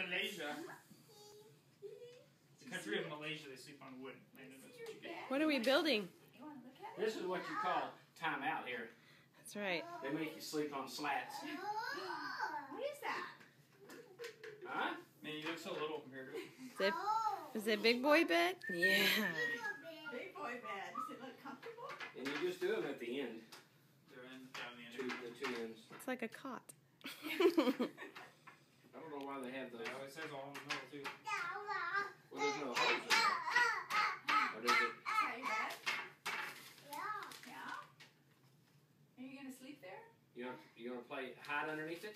Malaysia. The country of Malaysia, they sleep on wood. What are we building? This is what you call time out here. That's right. They make you sleep on slats. What is that? Huh? Man, you look so little compared to it. Is it big boy bed? Yeah. Big boy bed. Does it look comfortable? And you just do them at the end. They're down the end. The two ends. It's like a cot. I don't know why they have those. It says all in the middle, too. Well, there's no holes in it. What is it? Are you bed? Yeah. Are you going to sleep there? You gonna play hide underneath it?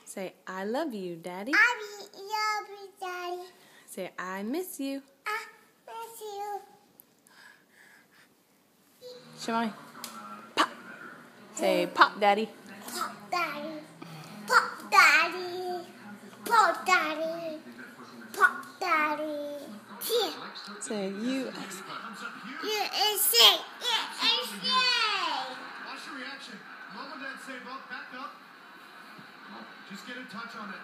Say, I love you, Daddy. I love you, Daddy. Say, I miss you. I miss you. Shemai. Pop. Say, Pop, Daddy. Pop, Daddy. Pop, Daddy. Pop, Daddy. Pop, Daddy. Here. Say, you. You is sick. You is sick. Watch your reaction. Mom and Dad say, well, back up. Just get a touch on it.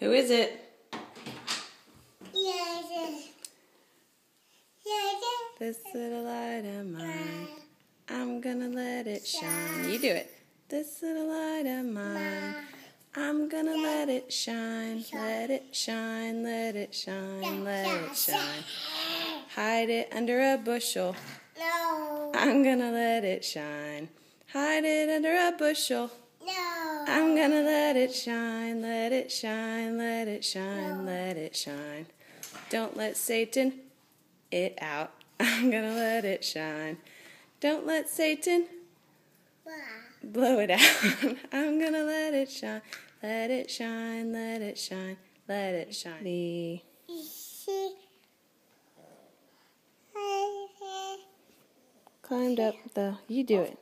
Who is it? Yes. This little light of mine, I'm gonna let it shine. You do it. This little light of mine, I'm gonna let it shine. Let it shine, let it shine, let it shine. Hide it under a bushel. No. I'm gonna let it shine. Hide it under a bushel. No. I'm gonna let it shine, let it shine, let it shine, let it shine. Don't let Satan it out. I'm gonna let it shine. Don't let Satan blow it out. I'm gonna let it shine. Let it shine, let it shine, let it shine. The climbed up the, you do it.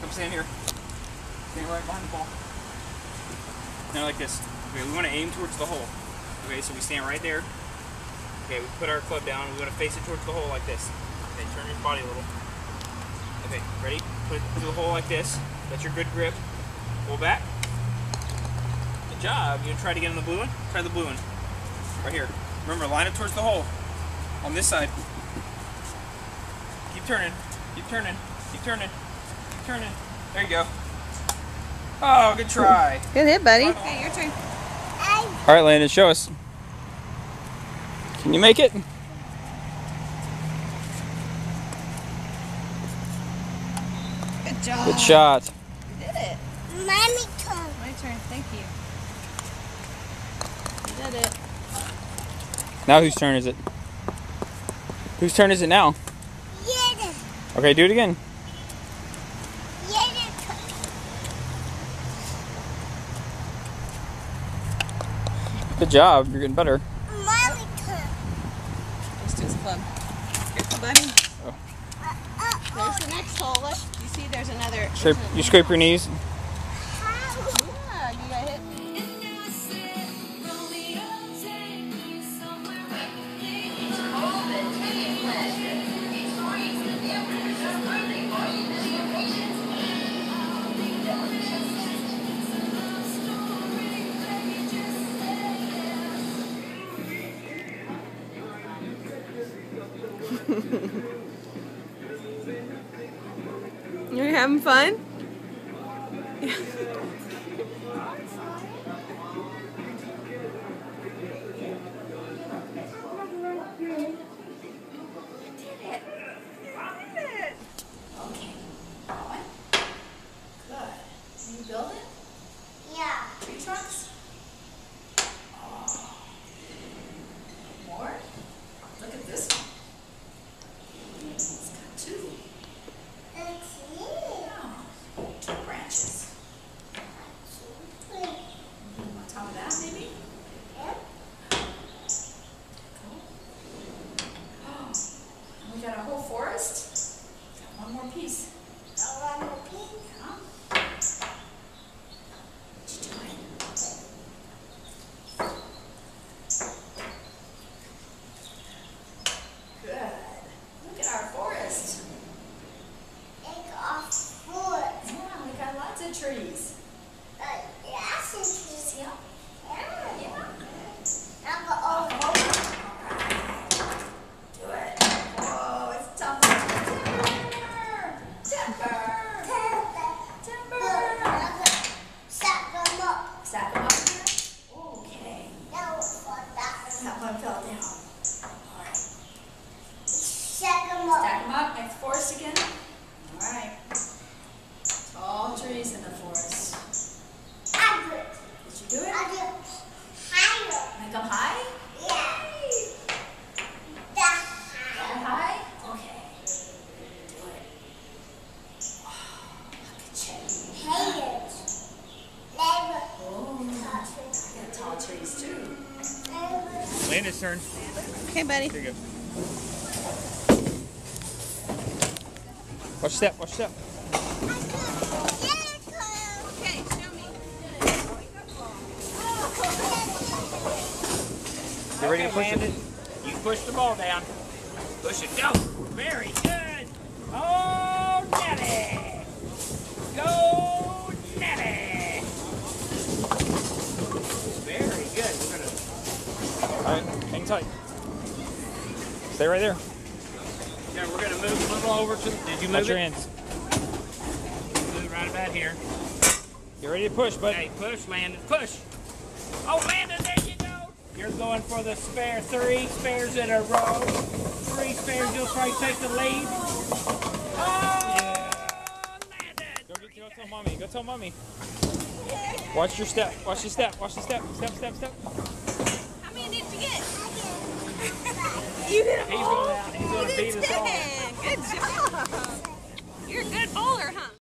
Come stand here. Stand right behind the ball. Now like this. Okay, we want to aim towards the hole. Okay, so we stand right there. Okay, we put our club down. We want to face it towards the hole like this. Okay, turn your body a little. Okay, ready? Put it through the hole like this. That's your good grip. Pull back. Good job. You gonna try to get on the blue one? Try the blue one. Right here. Remember, line it towards the hole. On this side. Keep turning. Keep turning. Keep turning. Keep turning. There you go. Oh, good try. Good hit, buddy. Okay, your turn. All right, Landon, show us. Can you make it? Good job. Good shot. You did it. Mommy turn. My turn. Thank you. You did it. Now whose turn is it? Whose turn is it now? Yeah. Okay, do it again. Good job. You're getting better. Mommy turn. Let's do this club. Careful, buddy. Oh. There's the next hole. Look. You see there's another. You scrape your knees. Yeah, you got hit. You're having fun? Yeah. Tree trunks? More? Look at this one. It's got two. It's me. Yeah. Landon's turn. Okay, buddy. Here you go. Watch step, watch step. Okay, show me. You ready to push Landon, it? you push the ball down. Push it, go. Very good. Oh, Nelly. Go, Nelly. Very good. We're gonna. All right, hang tight. Stay right there. Now we're gonna move a little over to. Did you Watch move your it? hands. Move right about here. Get ready to push, bud. Okay, push, Landon. Push. Oh, Landon, there you go. You're going for the spare. 3 spares in a row. 3 spares. You'll try to take the lead. Oh, Landon. Go tell mommy. Go tell mommy. Watch your step. Watch your step. Watch the step. Step, step, step. How many did you get? You did He's going out. He's going to beat us all. Good job. You're a good bowler, huh?